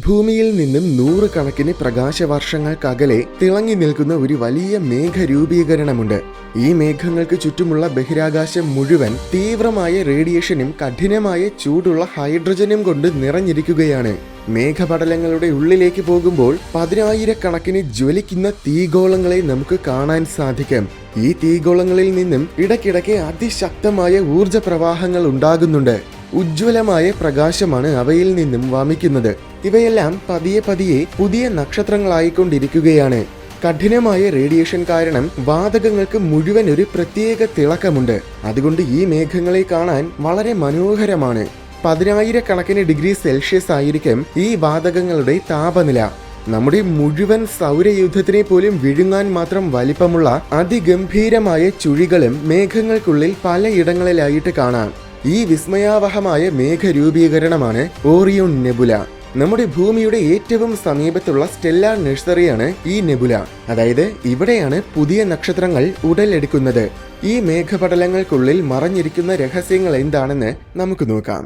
ഭൂമിയിൽ നിന്നും നൂറുകണക്കിന് പ്രകാശവർഷങ്ങൾക്കകലെ തിളങ്ങി നിൽക്കുന്ന ഒരു വലിയ മേഘരൂപീകരണമുണ്ട്. ഈ മേഘങ്ങൾക്ക് ചുറ്റുമുള്ള ബഹിരാകാശം മുഴുവൻ തീവ്രമായ റേഡിയേഷനും കഠിനമായ ചൂടുള്ള ഹൈഡ്രജനും കൊണ്ട് നിറഞ്ഞിരിക്കുകയാണ്. മേഘപടലങ്ങളുടെ ഉള്ളിലേക്ക് പോകുമ്പോൾ പതിനായിരക്കണക്കിന് ജ്വലിക്കുന്ന തീഗോളങ്ങളെ നമുക്ക് കാണാൻ സാധിക്കും. ഈ തീഗോളങ്ങളിൽ നിന്നും ഇടയ്ക്കിടയ്ക്ക് അതിശക്തമായ ഊർജ പ്രവാഹങ്ങൾ ഉണ്ടാകുന്നുണ്ട്. ഉജ്ജ്വലമായ പ്രകാശമാണ് അവയിൽ നിന്നും വമിക്കുന്നത്. ഇവയെല്ലാം പതിയെ പതിയെ പുതിയ നക്ഷത്രങ്ങളായിക്കൊണ്ടിരിക്കുകയാണ്. കഠിനമായ റേഡിയേഷൻ കാരണം വാതകങ്ങൾക്ക് മുഴുവൻ ഒരു പ്രത്യേക തിളക്കമുണ്ട്. അതുകൊണ്ട് ഈ മേഘങ്ങളെ കാണാൻ വളരെ മനോഹരമാണ്. 10,000 ഡിഗ്രി സെൽഷ്യസ് ആയിരിക്കും ഈ വാതകങ്ങളുടെ താപനില. നമ്മുടെ മുഴുവൻ സൗരയൂഥത്തിനെ പോലും വിഴുങ്ങാൻ മാത്രം വലിപ്പമുള്ള അതിഗംഭീരമായ ചുഴികളും മേഘങ്ങൾക്കുള്ളിൽ പലയിടങ്ങളിലായിട്ട് കാണാം. ഈ വിസ്മയാവഹമായ മേഘരൂപീകരണമാണ് ഓറിയോൺ നെബുല. നമ്മുടെ ഭൂമിയുടെ ഏറ്റവും സമീപത്തുള്ള സ്റ്റെല്ലാർ നഴ്സറിയാണ് ഈ നെബുല. അതായത് ഇവിടെയാണ് പുതിയ നക്ഷത്രങ്ങൾ ഉടലെടുക്കുന്നത്. ഈ മേഘപടലങ്ങൾക്കുള്ളിൽ മറഞ്ഞിരിക്കുന്ന രഹസ്യങ്ങൾ എന്താണെന്ന് നമുക്ക് നോക്കാം.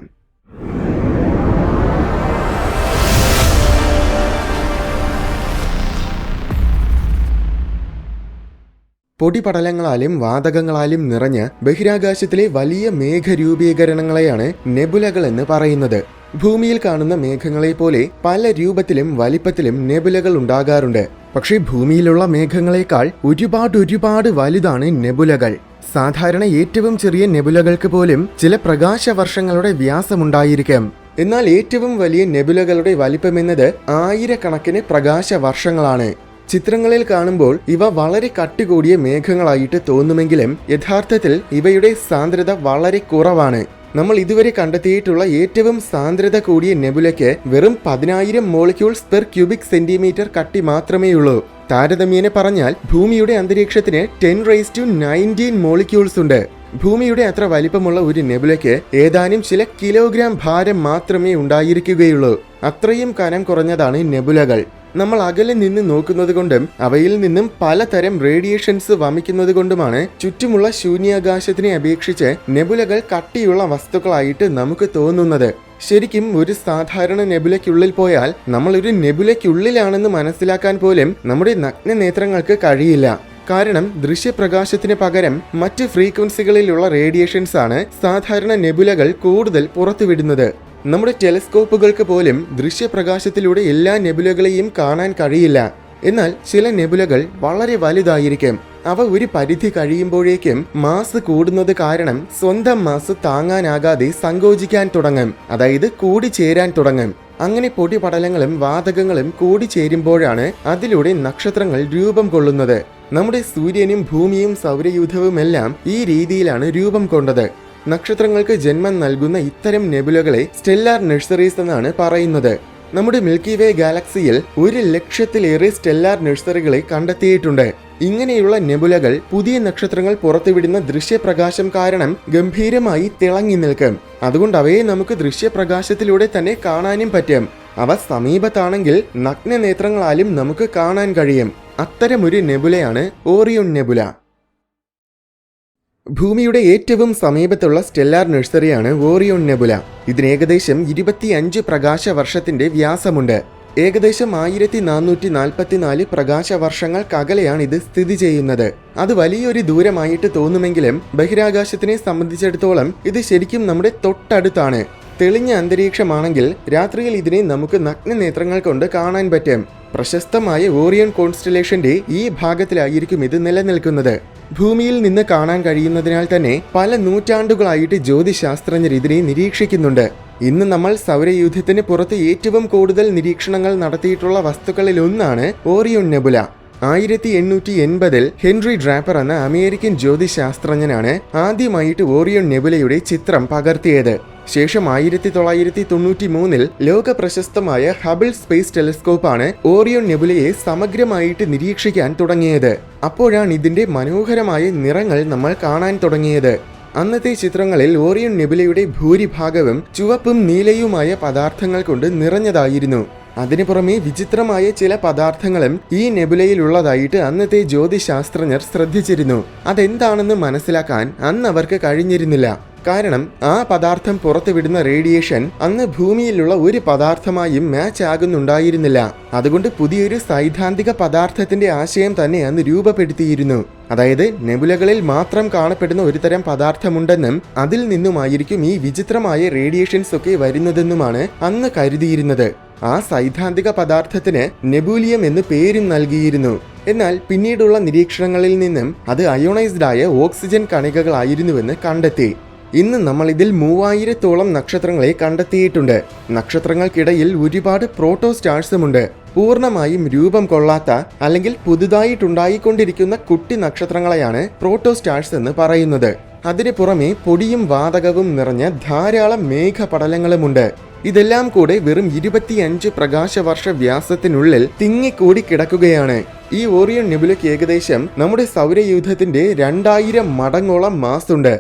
പൊടിപടലങ്ങളാലും വാതകങ്ങളാലും നിറഞ്ഞ ബഹിരാകാശത്തിലെ വലിയ മേഘരൂപീകരണങ്ങളെയാണ് നെബുലകൾ എന്ന് പറയുന്നത്. ഭൂമിയിൽ കാണുന്ന മേഘങ്ങളെ പോലെ പല രൂപത്തിലും വലിപ്പത്തിലും നെബുലകൾ ഉണ്ടാകാറുണ്ട്. പക്ഷേ ഭൂമിയിലുള്ള മേഘങ്ങളെക്കാൾ ഒരുപാട് വലുതാണ് നെബുലകൾ. സാധാരണ ഏറ്റവും ചെറിയ നെബുലകൾക്ക് പോലും ചില പ്രകാശവർഷങ്ങളുടെ വ്യാസമുണ്ടായിരിക്കും. എന്നാൽ ഏറ്റവും വലിയ നെബുലകളുടെ വലിപ്പമെന്നത് ആയിരക്കണക്കിന് പ്രകാശവർഷങ്ങളാണ്. ചിത്രങ്ങളിൽ കാണുമ്പോൾ ഇവ വളരെ കട്ടികൂടിയ മേഘങ്ങളായിട്ട് തോന്നുമെങ്കിലും യഥാർത്ഥത്തിൽ ഇവയുടെ സാന്ദ്രത വളരെ കുറവാണ്. നമ്മൾ ഇതുവരെ കണ്ടെത്തിയിട്ടുള്ള ഏറ്റവും സാന്ദ്രത കൂടിയ നെബുലയ്ക്ക് വെറും 10,000 മോളിക്യൂൾസ് പെർ ക്യൂബിക് സെന്റിമീറ്റർ കട്ടി മാത്രമേയുള്ളൂ. താരതമ്യേന പറഞ്ഞാൽ ഭൂമിയുടെ അന്തരീക്ഷത്തിന് 10⁻⁹ മോളിക്യൂൾസ് ഉണ്ട്. ഭൂമിയുടെ അത്ര വലിപ്പമുള്ള ഒരു നെബുലയ്ക്ക് ഏതാനും ചില കിലോഗ്രാം ഭാരം മാത്രമേ ഉണ്ടായിരിക്കുകയുള്ളൂ. അത്രയും കനം കുറഞ്ഞതാണ് നെബുലകൾ. നമ്മൾ അകലെ നിന്ന് നോക്കുന്നത് കൊണ്ടും അവയിൽ നിന്നും പലതരം റേഡിയേഷൻസ് വമിക്കുന്നത് കൊണ്ടുമാണ് ചുറ്റുമുള്ള ശൂന്യാകാശത്തിനെ അപേക്ഷിച്ച് നെബുലകൾ കട്ടിയുള്ള വസ്തുക്കളായിട്ട് നമുക്ക് തോന്നുന്നത്. ശരിക്കും ഒരു സാധാരണ നെബുലയ്ക്കുള്ളിൽ പോയാൽ നമ്മൾ ഒരു നെബുലയ്ക്കുള്ളിലാണെന്ന് മനസ്സിലാക്കാൻ പോലും നമ്മുടെ നഗ്നനേത്രങ്ങൾക്ക് കഴിയില്ല. കാരണം ദൃശ്യപ്രകാശത്തിന് പകരം മറ്റ് ഫ്രീക്വൻസികളിലുള്ള റേഡിയേഷൻസ് ആണ് സാധാരണ നെബുലകൾ കൂടുതൽ പുറത്തുവിടുന്നത്. നമ്മുടെ ടെലിസ്കോപ്പുകൾക്ക് പോലും ദൃശ്യപ്രകാശത്തിലൂടെ എല്ലാ നെബുലകളെയും കാണാൻ കഴിയില്ല. എന്നാൽ ചില നെബുലകൾ വളരെ വലുതായിരിക്കും. അവ ഒരു പരിധി കഴിയുമ്പോഴേക്കും മാസ് കൂടുന്നത് കാരണം സ്വന്തം മാസ് താങ്ങാനാകാതെ സങ്കോചിക്കാൻ തുടങ്ങും. അതായത് കൂടിച്ചേരാൻ തുടങ്ങും. അങ്ങനെ പൊടിപടലങ്ങളും വാതകങ്ങളും കൂടിച്ചേരുമ്പോഴാണ് അതിലൂടെ നക്ഷത്രങ്ങൾ രൂപം കൊള്ളുന്നത്. നമ്മുടെ സൂര്യനും ഭൂമിയും സൗരയൂഥവുമെല്ലാം ഈ രീതിയിലാണ് രൂപം കൊണ്ടത്. നക്ഷത്രങ്ങൾക്ക് ജന്മം നൽകുന്ന ഇത്തരം നെബുലകളെ സ്റ്റെല്ലാർ നഴ്സറീസ് എന്നാണ് പറയുന്നത്. നമ്മുടെ മിൽക്കി വേ ഗാലക്സിയിൽ 1,00,000-ലേറെ സ്റ്റെല്ലാർ നഴ്സറികളെ കണ്ടെത്തിയിട്ടുണ്ട്. ഇങ്ങനെയുള്ള നെബുലകൾ പുതിയ നക്ഷത്രങ്ങൾ പുറത്തുവിടുന്ന ദൃശ്യപ്രകാശം കാരണം ഗംഭീരമായി തിളങ്ങി നിൽക്കും. അതുകൊണ്ട് അവയെ നമുക്ക് ദൃശ്യപ്രകാശത്തിലൂടെ തന്നെ കാണാനും പറ്റും. അവ സമീപത്താണെങ്കിൽ നഗ്നനേത്രങ്ങളാലും നമുക്ക് കാണാൻ കഴിയും. അത്തരമൊരു നെബുലയാണ് ഓറിയോൺ നെബുല. ഭൂമിയുടെ ഏറ്റവും സമീപത്തുള്ള സ്റ്റെല്ലാർ നഴ്സറിയാണ് ഓറിയോൺ നെബുല. ഇതിന് ഏകദേശം 25 പ്രകാശവർഷത്തിന്റെ വ്യാസമുണ്ട്. ഏകദേശം 1444 പ്രകാശവർഷങ്ങൾക്കകലെയാണ് ഇത് സ്ഥിതി ചെയ്യുന്നത്. അത് വലിയൊരു ദൂരമായിട്ട് തോന്നുമെങ്കിലും ബഹിരാകാശത്തിനെ സംബന്ധിച്ചിടത്തോളം ഇത് ശരിക്കും നമ്മുടെ തൊട്ടടുത്താണ്. തെളിഞ്ഞ അന്തരീക്ഷമാണെങ്കിൽ രാത്രിയിൽ ഇതിനെ നമുക്ക് നഗ്നനേത്രങ്ങൾ കൊണ്ട് കാണാൻ പറ്റും. പ്രശസ്തമായ ഓറിയൺ കോൺസ്റ്റലേഷന്റെ ഈ ഭാഗത്തിലായിരിക്കും ഇത് നിലനിൽക്കുന്നത്. ഭൂമിയിൽ നിന്ന് കാണാൻ കഴിയുന്നതിനാൽ തന്നെ പല നൂറ്റാണ്ടുകളായിട്ട് ജ്യോതിശാസ്ത്രജ്ഞർ ഇതിനെ നിരീക്ഷിക്കുന്നുണ്ട്. ഇന്ന് നമ്മൾ സൗരയൂഥത്തിന് പുറത്ത് ഏറ്റവും കൂടുതൽ നിരീക്ഷണങ്ങൾ നടത്തിയിട്ടുള്ള വസ്തുക്കളിൽ ഒന്നാണ് ഓറിയോൺ നെബുല. 1880-ൽ ഹെൻറി ഡ്രാപ്പർ എന്ന അമേരിക്കൻ ജ്യോതിശാസ്ത്രജ്ഞനാണ് ആദ്യമായിട്ട് ഓറിയോൺ നെബുലയുടെ ചിത്രം പകർത്തിയത്. ശേഷം 1993-ൽ ലോക പ്രശസ്തമായ ഹബിൾ സ്പേസ് ടെലിസ്കോപ്പാണ് ഓറിയോൺ നെബുലയെ സമഗ്രമായിട്ട് നിരീക്ഷിക്കാൻ തുടങ്ങിയത്. അപ്പോഴാണ് ഇതിന്റെ മനോഹരമായ നിറങ്ങൾ നമ്മൾ കാണാൻ തുടങ്ങിയത്. അന്നത്തെ ചിത്രങ്ങളിൽ ഓറിയോൺ നെബുലയുടെ ഭൂരിഭാഗവും ചുവപ്പും നീലയുമായ പദാർത്ഥങ്ങൾ കൊണ്ട് നിറഞ്ഞതായിരുന്നു. അതിനു പുറമെ വിചിത്രമായ ചില പദാർത്ഥങ്ങളും ഈ നെബുലയിലുള്ളതായിട്ട് അന്നത്തെ ജ്യോതിശാസ്ത്രജ്ഞർ ശ്രദ്ധിച്ചിരുന്നു. അതെന്താണെന്ന് മനസ്സിലാക്കാൻ അന്ന് അവർക്ക് കഴിഞ്ഞിരുന്നില്ല. കാരണം ആ പദാർത്ഥം പുറത്തുവിടുന്ന റേഡിയേഷൻ അന്ന് ഭൂമിയിലുള്ള ഒരു പദാർത്ഥമായും മാച്ച് ആകുന്നുണ്ടായിരുന്നില്ല. അതുകൊണ്ട് പുതിയൊരു സൈദ്ധാന്തിക പദാർത്ഥത്തിന്റെ ആശയം തന്നെ അന്ന് രൂപപ്പെടുത്തിയിരുന്നു. അതായത് നെബുലകളിൽ മാത്രം കാണപ്പെടുന്ന ഒരു തരം പദാർത്ഥമുണ്ടെന്നും അതിൽ നിന്നുമായിരിക്കും ഈ വിചിത്രമായ റേഡിയേഷൻസ് ഒക്കെ വരുന്നതെന്നുമാണ് അന്ന് കരുതിയിരുന്നത്. ആ സൈദ്ധാന്തിക പദാർത്ഥത്തിന് നെബൂലിയം എന്ന് പേരും നൽകിയിരുന്നു. എന്നാൽ പിന്നീടുള്ള നിരീക്ഷണങ്ങളിൽ നിന്നും അത് അയോണൈസ്ഡ് ആയ ഓക്സിജൻ കണികകളായിരുന്നുവെന്ന് കണ്ടെത്തി. ഇന്ന് നമ്മൾ ഇതിൽ 3000-ഓളം നക്ഷത്രങ്ങളെ കണ്ടെത്തിയിട്ടുണ്ട്. നക്ഷത്രങ്ങൾക്കിടയിൽ ഒരുപാട് പ്രോട്ടോസ്റ്റാർസുമുണ്ട്. പൂർണ്ണമായും രൂപം കൊള്ളാത്ത അല്ലെങ്കിൽ പുതുതായിട്ടുണ്ടായിക്കൊണ്ടിരിക്കുന്ന കുട്ടി നക്ഷത്രങ്ങളെയാണ് പ്രോട്ടോസ്റ്റാർസ് എന്ന് പറയുന്നത്. അതിനു പുറമെ പൊടിയും വാതകവും നിറഞ്ഞ ധാരാളം മേഘപടലങ്ങളുമുണ്ട്. ഇതെല്ലാം കൂടെ വെറും 25 പ്രകാശവർഷ വ്യാസത്തിനുള്ളിൽ തിങ്ങിക്കൂടി കിടക്കുകയാണ്. ഈ ഓറിയോൺ നെബുലയ്ക്ക് ഏകദേശം നമ്മുടെ സൗരയൂഥത്തിന്റെ 2000 മടങ്ങോളം മാസുണ്ട്.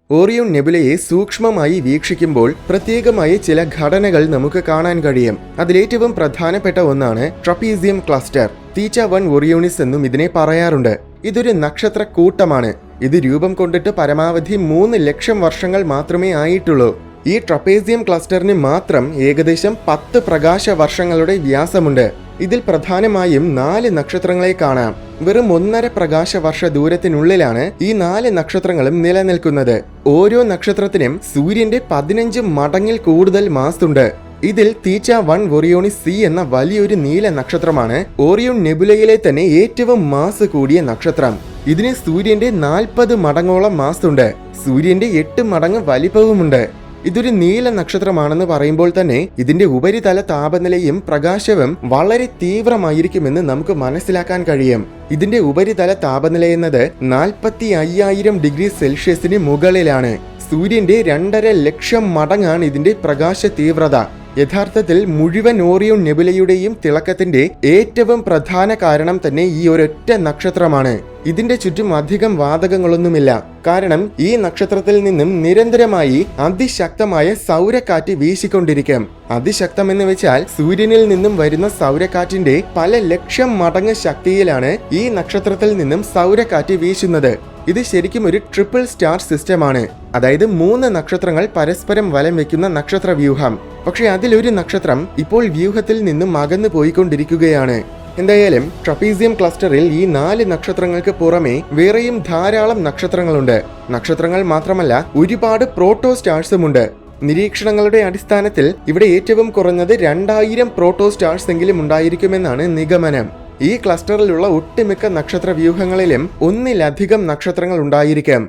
ഓറിയോൺ നെബുലയെ സൂക്ഷ്മമായി വീക്ഷിക്കുമ്പോൾ പ്രത്യേകമായ ചില ഘടനകൾ നമുക്ക് കാണാൻ കഴിയും. അതിലേറ്റവും പ്രധാനപ്പെട്ട ഒന്നാണ് ട്രപ്പീസിയം ക്ലസ്റ്റർ. തീറ്റ 1 ഓറിയോണിസ് എന്നും ഇതിനെ പറയാറുണ്ട്. ഇതൊരു നക്ഷത്ര കൂട്ടമാണ്. ഇത് രൂപം കൊണ്ടിട്ട് പരമാവധി 3 ലക്ഷം വർഷങ്ങൾ മാത്രമേ ആയിട്ടുള്ളൂ. ഈ ട്രപ്പേസിയം ക്ലസ്റ്ററിന് മാത്രം ഏകദേശം 10 പ്രകാശ വർഷങ്ങളുടെ വ്യാസമുണ്ട്. ഇതിൽ പ്രധാനമായും 4 നക്ഷത്രങ്ങളെ കാണാം. വെറും 1.5 പ്രകാശ വർഷ ദൂരത്തിനുള്ളിലാണ് ഈ 4 നക്ഷത്രങ്ങളും നിലനിൽക്കുന്നത്. ഓരോ നക്ഷത്രത്തിനും സൂര്യന്റെ 15 മടങ്ങിൽ കൂടുതൽ മാസുണ്ട്. ഇതിൽ തീറ്റ 1 ഓറിയോണിസ് സി എന്ന വലിയൊരു നീല നക്ഷത്രമാണ് ഓറിയോൺ നെബുലയിലെ തന്നെ ഏറ്റവും മാസ് കൂടിയ നക്ഷത്രം. ഇതിന് സൂര്യന്റെ 40 മടങ്ങോളം മാസുണ്ട്. സൂര്യന്റെ 8 മടങ്ങ് വലിപ്പവുമുണ്ട്. ഇതൊരു നീല നക്ഷത്രമാണെന്ന് പറയുമ്പോൾ തന്നെ ഇതിന്റെ ഉപരിതല താപനിലയും പ്രകാശവും വളരെ തീവ്രമായിരിക്കുമെന്ന് നമുക്ക് മനസ്സിലാക്കാൻ കഴിയും. ഇതിന്റെ ഉപരിതല താപനില എന്നത് 45,000 ഡിഗ്രി സെൽഷ്യസിന് മുകളിലാണ്. സൂര്യന്റെ 2.5 ലക്ഷം മടങ്ങാണ് ഇതിന്റെ പ്രകാശ തീവ്രത. യഥാർത്ഥത്തിൽ മുഴുവൻ ഓറിയോൺ നെബുലയുടെയും തിളക്കത്തിന്റെ ഏറ്റവും പ്രധാന കാരണം തന്നെ ഈ ഒരൊറ്റ നക്ഷത്രമാണ്. ഇതിന്റെ ചുറ്റും അധികം വാതകങ്ങളൊന്നുമില്ല. കാരണം ഈ നക്ഷത്രത്തിൽ നിന്നും നിരന്തരമായി അതിശക്തമായ സൗരക്കാറ്റ് വീശിക്കൊണ്ടിരിക്കും. അതിശക്തമെന്ന് വെച്ചാൽ സൂര്യനിൽ നിന്നും വരുന്ന സൗരക്കാറ്റിന്റെ പല ലക്ഷം മടങ്ങ് ശക്തിയിലാണ് ഈ നക്ഷത്രത്തിൽ നിന്നും സൗരക്കാറ്റ് വീശുന്നത്. ഇത് ശരിക്കും ഒരു ട്രിപ്പിൾ സ്റ്റാർ സിസ്റ്റമാണ്. അതായത് 3 നക്ഷത്രങ്ങൾ പരസ്പരം വലം വെക്കുന്ന നക്ഷത്ര വ്യൂഹം. പക്ഷെ അതിലൊരു നക്ഷത്രം ഇപ്പോൾ വ്യൂഹത്തിൽ നിന്നും അകന്നു പോയിക്കൊണ്ടിരിക്കുകയാണ്. എന്തായാലും ട്രപ്പീസിയം ക്ലസ്റ്ററിൽ ഈ 4 നക്ഷത്രങ്ങൾക്ക് പുറമെ വേറെയും ധാരാളം നക്ഷത്രങ്ങളുണ്ട്. നക്ഷത്രങ്ങൾ മാത്രമല്ല, ഒരുപാട് പ്രോട്ടോസ്റ്റാർസുമുണ്ട്. നിരീക്ഷണങ്ങളുടെ അടിസ്ഥാനത്തിൽ ഇവിടെ ഏറ്റവും കുറഞ്ഞത് 2000 പ്രോട്ടോസ്റ്റാർസ് എങ്കിലും ഉണ്ടായിരിക്കുമെന്നാണ് നിഗമനം. ഈ ക്ലസ്റ്ററിലുള്ള ഒട്ടുമിക്ക നക്ഷത്ര വ്യൂഹങ്ങളിലും ഒന്നിലധികം നക്ഷത്രങ്ങൾ ഉണ്ടായിരിക്കാം.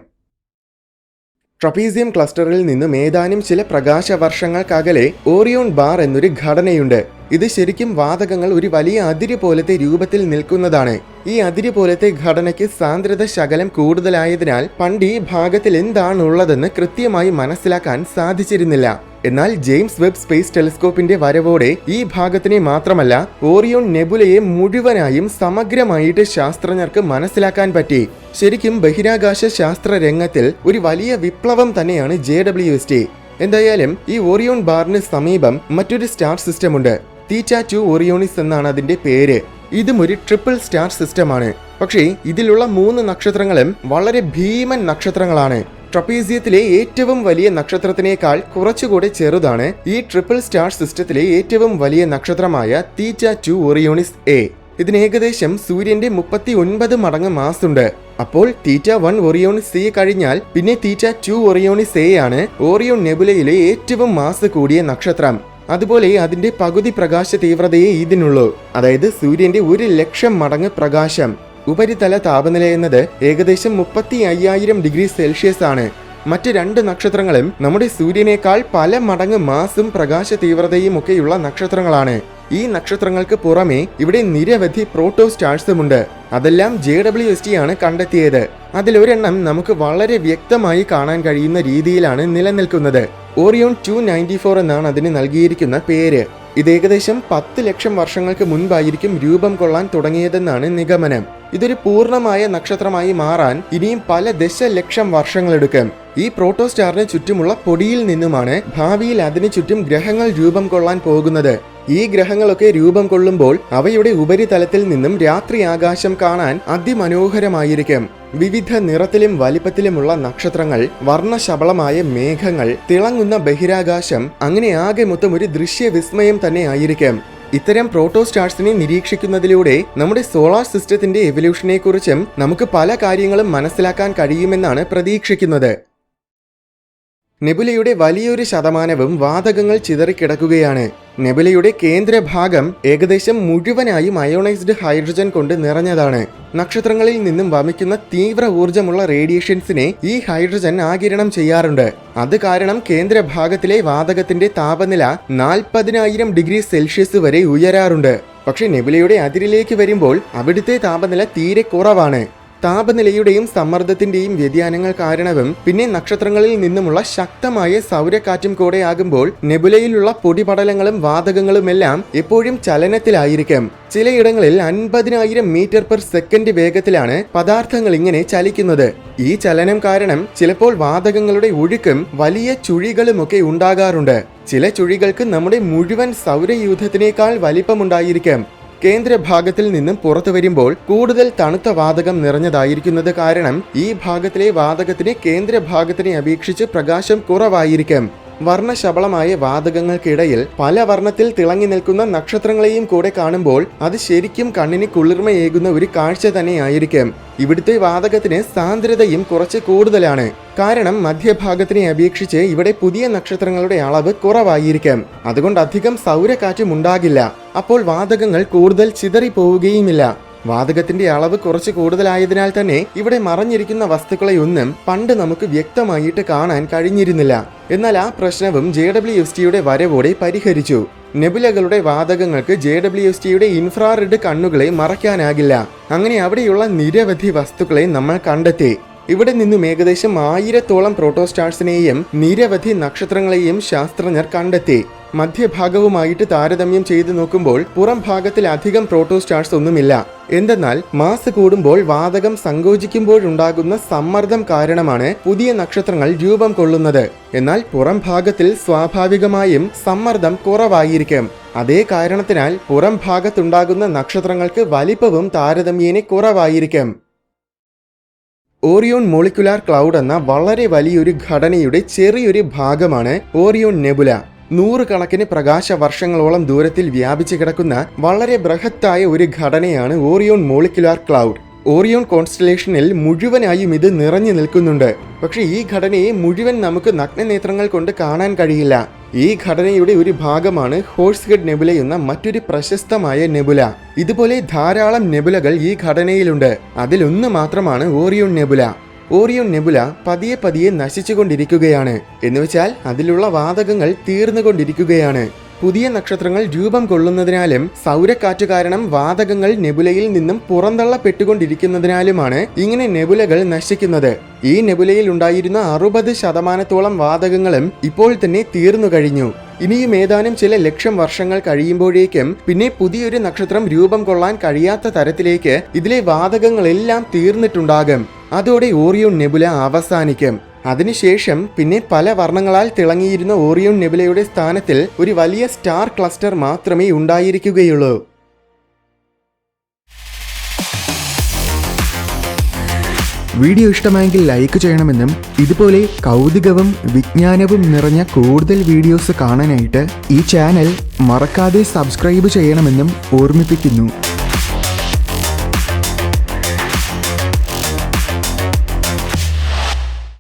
ട്രപ്പീസിയം ക്ലസ്റ്ററിൽ നിന്നും ഏതാനും ചില പ്രകാശ വർഷങ്ങൾക്കകലെ ഓറിയോൺ ബാർ എന്നൊരു ഘടനയുണ്ട്. ഇത് ശരിക്കും വാതകങ്ങൾ ഒരു വലിയ അതിര് പോലത്തെ രൂപത്തിൽ നിൽക്കുന്നതാണ്. ഈ അതിര് പോലത്തെ ഘടനയ്ക്ക് സാന്ദ്രത ശകലം കൂടുതലായതിനാൽ പണ്ട് ഈ ഭാഗത്തിൽ എന്താണുള്ളതെന്ന് കൃത്യമായി മനസ്സിലാക്കാൻ സാധിച്ചിരുന്നില്ല. എന്നാൽ ജെയിംസ് വെബ് സ്പേസ് ടെലിസ്കോപ്പിന്റെ വരവോടെ ഈ ഭാഗത്തിനെ മാത്രമല്ല ഓറിയോൺ നെബുലയെ മുഴുവനായും സമഗ്രമായിട്ട് ശാസ്ത്രജ്ഞർക്ക് മനസ്സിലാക്കാൻ പറ്റി. ശരിക്കും ബഹിരാകാശ ശാസ്ത്ര രംഗത്തിൽ ഒരു വലിയ വിപ്ലവം തന്നെയാണ് JWST. എന്തായാലും ഈ ഓറിയോൺ ബാറിന് സമീപം മറ്റൊരു സ്റ്റാർ സിസ്റ്റമുണ്ട്. തീറ്റ 2 ഓറിയോണിസ് എന്നാണ് അതിന്റെ പേര്. ഇതും ഒരു ട്രിപ്പിൾ സ്റ്റാർ സിസ്റ്റമാണ്. പക്ഷേ ഇതിലുള്ള 3 നക്ഷത്രങ്ങളും വളരെ ഭീമൻ നക്ഷത്രങ്ങളാണ്. ട്രപ്പീസിയത്തിലെ ഏറ്റവും വലിയ നക്ഷത്രത്തിനേക്കാൾ കുറച്ചുകൂടെ ചെറുതാണ് ഈ ട്രിപ്പിൾ സ്റ്റാർ സിസ്റ്റത്തിലെ ഏറ്റവും വലിയ നക്ഷത്രമായ തീറ്റ 2 ഓറിയോണിസ് എ. ഇതിന് ഏകദേശം സൂര്യന്റെ 39 മടങ്ങ് മാസുണ്ട്. അപ്പോൾ തീറ്റ 1 ഓറിയോണിസ് സി കഴിഞ്ഞാൽ പിന്നെ തീറ്റ 2 ഓറിയോണിസ് എ ആണ് ഓറിയോൺ നെബുലയിലെ ഏറ്റവും മാസ് കൂടിയ നക്ഷത്രം. അതുപോലെ അതിന്റെ പകുതി പ്രകാശ തീവ്രതയെ ഇതിനുള്ളൂ. അതായത് സൂര്യന്റെ 1 ലക്ഷം മടങ്ങ് പ്രകാശം. ഉപരിതല താപനില എന്നത് ഏകദേശം 35,000 ഡിഗ്രി സെൽഷ്യസ് ആണ്. മറ്റ് 2 നക്ഷത്രങ്ങളും നമ്മുടെ സൂര്യനേക്കാൾ പല മടങ്ങ് മാസും പ്രകാശ തീവ്രതയും ഒക്കെയുള്ള നക്ഷത്രങ്ങളാണ്. ഈ നക്ഷത്രങ്ങൾക്ക് പുറമെ ഇവിടെ നിരവധി പ്രോട്ടോസ്റ്റാർസുമുണ്ട്. അതെല്ലാം JWST ആണ് കണ്ടെത്തിയത്. അതിലൊരെണ്ണം നമുക്ക് വളരെ വ്യക്തമായി കാണാൻ കഴിയുന്ന രീതിയിലാണ് നിലനിൽക്കുന്നത്. ഓറിയോൺ 294 എന്നാണ് അതിന് നൽകിയിരിക്കുന്ന പേര്. ഇത് ഏകദേശം 10 ലക്ഷം വർഷങ്ങൾക്ക് മുൻപായിരിക്കും രൂപം കൊള്ളാൻ തുടങ്ങിയതെന്നാണ് നിഗമനം. ഇതൊരു പൂർണ്ണമായ നക്ഷത്രമായി മാറാൻ ഇനിയും പല ദശലക്ഷം വർഷങ്ങളെടുക്കും. ഈ പ്രോട്ടോസ്റ്റാറിന് ചുറ്റുമുള്ള പൊടിയിൽ നിന്നുമാണ് ഭാവിയിൽ അതിനു ചുറ്റും ഗ്രഹങ്ങൾ രൂപം കൊള്ളാൻ പോകുന്നത്. ഈ ഗ്രഹങ്ങളൊക്കെ രൂപം കൊള്ളുമ്പോൾ അവയുടെ ഉപരിതലത്തിൽ നിന്നും രാത്രി ആകാശം കാണാൻ അതിമനോഹരമായിരിക്കും. വിവിധ നിറത്തിലും വലിപ്പത്തിലുമുള്ള നക്ഷത്രങ്ങൾ, വർണ്ണശബളമായ മേഘങ്ങൾ, തിളങ്ങുന്ന ബഹിരാകാശം, അങ്ങനെ ആകെ മൊത്തം ഒരു ദൃശ്യവിസ്മയം തന്നെ ആയിരിക്കും. ഇത്തരം പ്രോട്ടോസ്റ്റാർസിനെ നിരീക്ഷിക്കുന്നതിലൂടെ നമ്മുടെ സോളാർ സിസ്റ്റത്തിന്റെ എവല്യൂഷനെ കുറിച്ചും നമുക്ക് പല കാര്യങ്ങളും മനസ്സിലാക്കാൻ കഴിയുമെന്നാണ് പ്രതീക്ഷിക്കുന്നത്. നെബുലയുടെ വലിയൊരു ശതമാനവും വാതകങ്ങൾ ചിതറിക്കിടക്കുകയാണ്. നെബുലയുടെ കേന്ദ്രഭാഗം ഏകദേശം മുഴുവനായും അയോണൈസ്ഡ് ഹൈഡ്രജൻ കൊണ്ട് നിറഞ്ഞതാണ്. നക്ഷത്രങ്ങളിൽ നിന്നും വമിക്കുന്ന തീവ്ര ഊർജ്ജമുള്ള റേഡിയേഷൻസിനെ ഈ ഹൈഡ്രജൻ ആഗിരണം ചെയ്യാറുണ്ട്. അത് കാരണം കേന്ദ്രഭാഗത്തിലെ വാതകത്തിന്റെ താപനില 40,000 ഡിഗ്രി സെൽഷ്യസ് വരെ ഉയരാറുണ്ട്. പക്ഷെ നെബുലയുടെ അതിരിലേക്ക് വരുമ്പോൾ അവിടുത്തെ താപനില തീരെ കുറവാണ്. താപനിലയുടെയും സമ്മർദ്ദത്തിന്റെയും വ്യതിയാനങ്ങൾ കാരണവും പിന്നെ നക്ഷത്രങ്ങളിൽ നിന്നുമുള്ള ശക്തമായ സൗരക്കാറ്റും കൂടെയാകുമ്പോൾ നെബുലയിലുള്ള പൊടിപടലങ്ങളും വാതകങ്ങളുമെല്ലാം എപ്പോഴും ചലനത്തിലായിരിക്കും. ചിലയിടങ്ങളിൽ 50,000 മീറ്റർ പെർ സെക്കൻഡ് വേഗത്തിലാണ് പദാർത്ഥങ്ങൾ ഇങ്ങനെ ചലിക്കുന്നത്. ഈ ചലനം കാരണം ചിലപ്പോൾ വാതകങ്ങളുടെ ഒഴുക്കും വലിയ ചുഴികളുമൊക്കെ ഉണ്ടാകാറുണ്ട്. ചില ചുഴികൾക്ക് നമ്മുടെ മുഴുവൻ സൗരയൂഥത്തിനേക്കാൾ വലിപ്പമുണ്ടായിരിക്കും. കേന്ദ്രഭാഗത്തിൽ നിന്നും പുറത്തു വരുമ്പോൾ കൂടുതൽ തണുത്ത വാതകം നിറഞ്ഞതായിരിക്കുന്നത് കാരണം ഈ ഭാഗത്തിലെ വാതകത്തിന് കേന്ദ്രഭാഗത്തിനെ അപേക്ഷിച്ച് പ്രകാശം കുറവായിരിക്കും. വർണ്ണശബളമായ വാതകങ്ങൾക്കിടയിൽ പല വർണ്ണത്തിൽ തിളങ്ങി നിൽക്കുന്ന നക്ഷത്രങ്ങളെയും കൂടെ കാണുമ്പോൾ അത് ശരിക്കും കണ്ണിന് കുളിർമയേകുന്ന ഒരു കാഴ്ച തന്നെയായിരിക്കും. ഇവിടുത്തെ വാതകത്തിന് സാന്ദ്രതയും കുറച്ച് കൂടുതലാണ്. കാരണം മധ്യഭാഗത്തിനെ അപേക്ഷിച്ച് ഇവിടെ പുതിയ നക്ഷത്രങ്ങളുടെ അളവ് കുറവായിരിക്കും. അതുകൊണ്ട് അധികം സൗരക്കാറ്റും ഉണ്ടാകില്ല. അപ്പോൾ വാതകങ്ങൾ കൂടുതൽ ചിതറിപ്പോവുകയുമില്ല. വാതകത്തിന്റെ അളവ് കുറച്ച് കൂടുതലായതിനാൽ തന്നെ ഇവിടെ മറഞ്ഞിരിക്കുന്ന വസ്തുക്കളെയൊന്നും പണ്ട് നമുക്ക് വ്യക്തമായിട്ട് കാണാൻ കഴിഞ്ഞിരുന്നില്ല. എന്നാൽ ആ പ്രശ്നവും JWSTയുടെ വരവോടെ പരിഹരിച്ചു. നെബുലകളുടെ വാതകങ്ങൾക്ക് JWSTയുടെ ഇൻഫ്രാറെഡ് കണ്ണുകളെ മറയ്ക്കാനാകില്ല. അങ്ങനെ അവിടെയുള്ള നിരവധി വസ്തുക്കളെ നമ്മൾ കണ്ടെത്തി. ഇവിടെ നിന്നും ഏകദേശം 1000-ഓളം പ്രോട്ടോസ്റ്റാർസിനെയും നിരവധി നക്ഷത്രങ്ങളെയും ശാസ്ത്രജ്ഞർ കണ്ടെത്തി. മധ്യഭാഗവുമായിട്ട് താരതമ്യം ചെയ്തു നോക്കുമ്പോൾ പുറം ഭാഗത്തിൽ അധികം പ്രോട്ടോസ്റ്റാർസ് ഒന്നുമില്ല. എന്തെന്നാൽ മാസ് കൂടുമ്പോൾ വാതകം സങ്കോചിക്കുമ്പോഴുണ്ടാകുന്ന സമ്മർദ്ദം കാരണമാണ് പുതിയ നക്ഷത്രങ്ങൾ രൂപം കൊള്ളുന്നത്. എന്നാൽ പുറം ഭാഗത്തിൽ സ്വാഭാവികമായും സമ്മർദ്ദം കുറവായിരിക്കും. അതേ കാരണത്തിനാൽ പുറം ഭാഗത്തുണ്ടാകുന്ന നക്ഷത്രങ്ങൾക്ക് വലിപ്പവും താരതമ്യേന കുറവായിരിക്കും. ഓറിയോൺ മോളിക്കുലാർ ക്ലൗഡ് എന്ന വളരെ വലിയൊരു ഘടനയുടെ ചെറിയൊരു ഭാഗമാണ് ഓറിയോൺ നെബുല. 100 കണക്കിന് പ്രകാശ വർഷങ്ങളോളം ദൂരത്തിൽ വ്യാപിച്ചു കിടക്കുന്ന വളരെ ബൃഹത്തായ ഒരു ഘടനയാണ് ഓറിയോൺ മോളിക്കുലാർ ക്ലൗഡ്. ഓറിയോൺ കോൺസ്റ്റലേഷനിൽ മുഴുവനായും ഇത് നിറഞ്ഞു നിൽക്കുന്നുണ്ട്. പക്ഷെ ഈ ഘടനയെ മുഴുവൻ നമുക്ക് നഗ്നനേത്രങ്ങൾ കൊണ്ട് കാണാൻ കഴിയില്ല. ഈ ഘടനയുടെ ഒരു ഭാഗമാണ് ഹോഴ്സ് ഹെഡ് നെബുല എന്ന മറ്റൊരു പ്രശസ്തമായ നെബുല. ഇതുപോലെ ധാരാളം നെബുലകൾ ഈ ഘടനയിലുണ്ട്. അതിലൊന്ന് മാത്രമാണ് ഓറിയോൺ നെബുല. ഓറിയോൺ നെബുല പതിയെ പതിയെ നശിച്ചുകൊണ്ടിരിക്കുകയാണ്. എന്നുവെച്ചാൽ അതിലുള്ള വാതകങ്ങൾ തീർന്നുകൊണ്ടിരിക്കുകയാണ്. പുതിയ നക്ഷത്രങ്ങൾ രൂപം കൊള്ളുന്നതിനാലും സൗരക്കാറ്റ് കാരണം വാതകങ്ങൾ നെബുലയിൽ നിന്നും പുറന്തള്ളപ്പെട്ടുകൊണ്ടിരിക്കുന്നതിനാലുമാണ് ഇങ്ങനെ നെബുലകൾ നശിക്കുന്നത്. ഈ നെബുലയിൽ ഉണ്ടായിരുന്ന 60% വാതകങ്ങളും ഇപ്പോൾ തന്നെ തീർന്നു കഴിഞ്ഞു. ഇനിയും ഏതാനും ചില ലക്ഷം വർഷങ്ങൾ കഴിയുമ്പോഴേക്കും പിന്നെ പുതിയൊരു നക്ഷത്രം രൂപം കൊള്ളാൻ കഴിയാത്ത തരത്തിലേക്ക് ഇതിലെ വാതകങ്ങളെല്ലാം തീർന്നിട്ടുണ്ടാകും. അതോടെ ഓറിയോൺ നെബുല അവസാനിക്കും. അതിനുശേഷം പിന്നെ പല വർണ്ണങ്ങളാൽ തിളങ്ങിയിരുന്ന ഓറിയോൺ നെബുലയുടെ സ്ഥാനത്തിൽ ഒരു വലിയ സ്റ്റാർ ക്ലസ്റ്റർ മാത്രമേ ഉണ്ടായിരിക്കുകയുള്ളൂ. വീഡിയോ ഇഷ്ടമായെങ്കിൽ ലൈക്ക് ചെയ്യണമെന്നും ഇതുപോലെ കൗതുകവും വിജ്ഞാനവും നിറഞ്ഞ കൂടുതൽ വീഡിയോസ് കാണാനായിട്ട് ഈ ചാനൽ മറക്കാതെ സബ്സ്ക്രൈബ് ചെയ്യണമെന്നും ഓർമ്മിപ്പിക്കുന്നു.